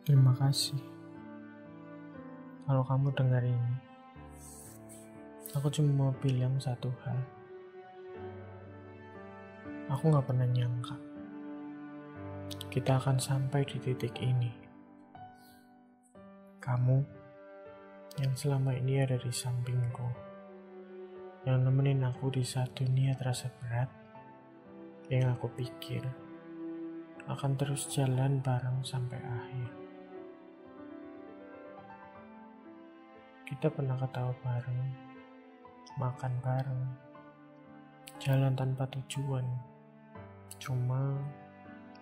Terima kasih kalau kamu dengar ini. Aku cuma mau bilang satu hal. Aku gak pernah nyangka kita akan sampai di titik ini. Kamu yang selama ini ada di sampingku, yang nemenin aku di saat dunia terasa berat, yang aku pikir akan terus jalan bareng sampai akhir. Kita pernah ketawa bareng, makan bareng, jalan tanpa tujuan, cuma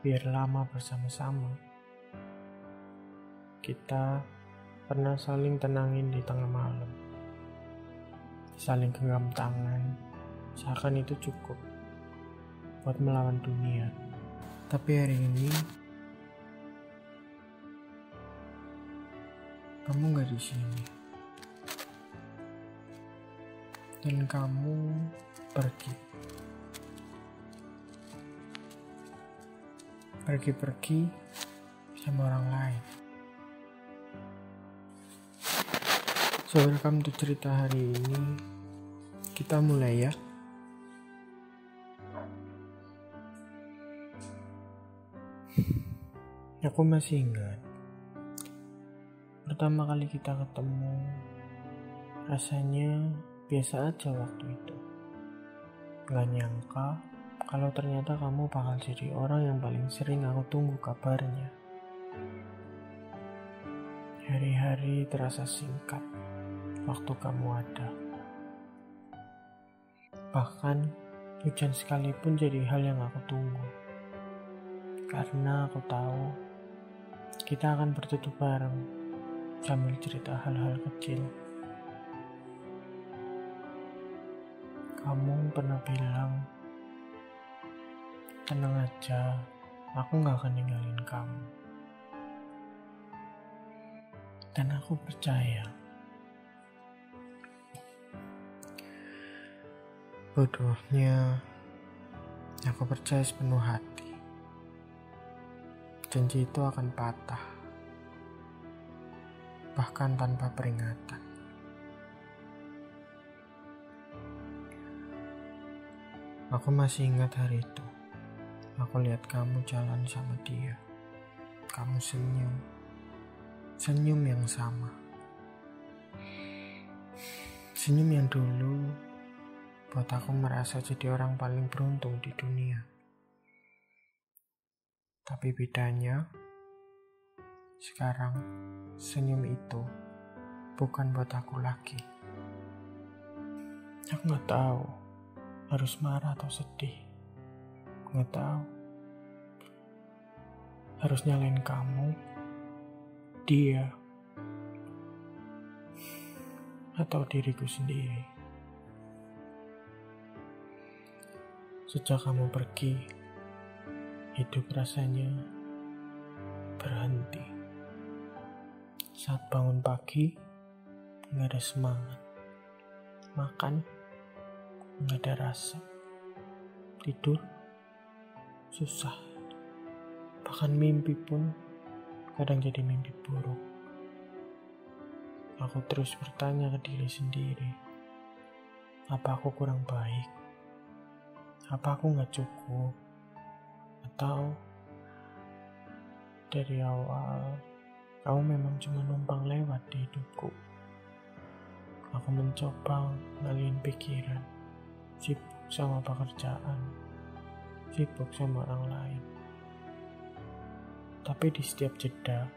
biar lama bersama-sama. Kita pernah saling tenangin di tengah malam, saling genggam tangan, seakan itu cukup buat melawan dunia. Tapi hari ini kamu gak di sini, dan kamu pergi sama orang lain. Welcome to cerita hari ini. Kita mulai ya. Aku masih ingat pertama kali kita ketemu, rasanya biasa aja waktu itu. Gak nyangka kalau ternyata kamu bakal jadi orang yang paling sering aku tunggu kabarnya. Hari-hari terasa singkat waktu kamu ada. Bahkan hujan sekalipun jadi hal yang aku tunggu. Karena aku tahu kita akan berteduh bareng sambil cerita hal-hal kecil. Kamu pernah bilang, tenang aja, aku gak akan ninggalin kamu. Dan aku percaya. Bodohnya, aku percaya sepenuh hati. Janji itu akan patah, bahkan tanpa peringatan. Aku masih ingat hari itu. Aku lihat kamu jalan sama dia. Kamu senyum. Senyum yang sama. Senyum yang dulu buat aku merasa jadi orang paling beruntung di dunia. Tapi bedanya, sekarang senyum itu bukan buat aku lagi. Aku gak tahu harus marah atau sedih. Aku gak tahu harus nyalain kamu, dia, atau diriku sendiri. Sejak kamu pergi, hidup rasanya berhenti. Saat bangun pagi, gak ada semangat. Makan, gak ada rasa. Tidur, susah. Bahkan mimpi pun kadang jadi mimpi buruk. Aku terus bertanya ke diri sendiri, apa aku kurang baik? Apa aku gak cukup? Atau dari awal kamu memang cuma numpang lewat di hidupku? Aku mencoba ngalihin pikiran, sibuk sama pekerjaan, sibuk sama orang lain. Tapi di setiap jeda,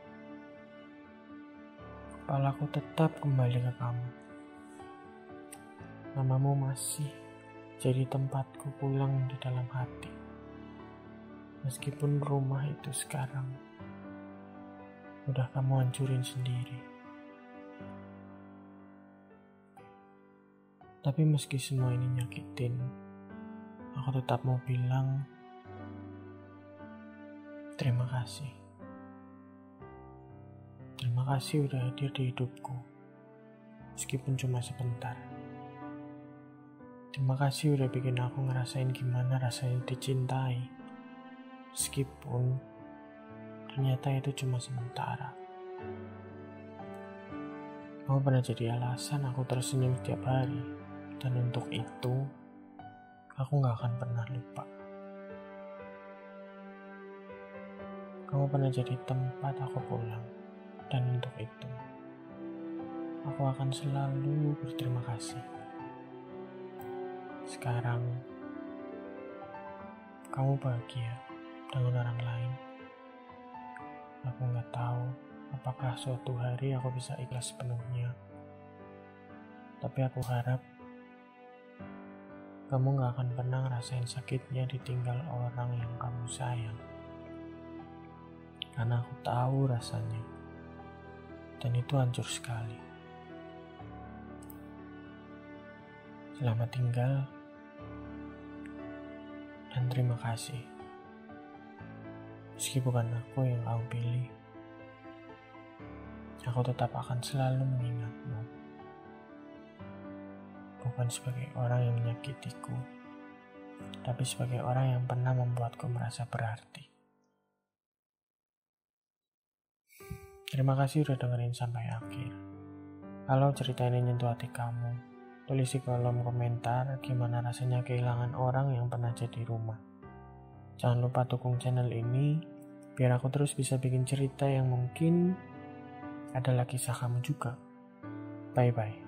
kepalaku tetap kembali ke kamu. Namamu masih jadi tempatku pulang di dalam hati. Meskipun rumah itu sekarang udah kamu hancurin sendiri. Tapi meski semua ini nyakitin, aku tetap mau bilang terima kasih. Terima kasih udah hadir di hidupku, meskipun cuma sebentar. Terima kasih udah bikin aku ngerasain gimana rasanya dicintai, meskipun ternyata itu cuma sementara. Kamu pernah jadi alasan aku tersenyum setiap hari, dan untuk itu, aku gak akan pernah lupa. Kamu pernah jadi tempat aku pulang, dan untuk itu, aku akan selalu berterima kasih. Sekarang, kamu bahagia dengan orang lain. Aku gak tahu apakah suatu hari aku bisa ikhlas sepenuhnya. Tapi aku harap kamu gak akan pernah ngerasain sakitnya ditinggal orang yang kamu sayang. Karena aku tahu rasanya. Dan itu hancur sekali. Selamat tinggal. Dan terima kasih. Meski bukan aku yang kamu pilih, aku tetap akan selalu mengingatmu. Bukan sebagai orang yang menyakitiku, tapi sebagai orang yang pernah membuatku merasa berarti. Terima kasih udah dengerin sampai akhir. Kalau cerita ini nyentuh hati kamu, tulis di kolom komentar gimana rasanya kehilangan orang yang pernah jadi rumah. Jangan lupa dukung channel ini, biar aku terus bisa bikin cerita yang mungkin adalah kisah kamu juga. Bye-bye.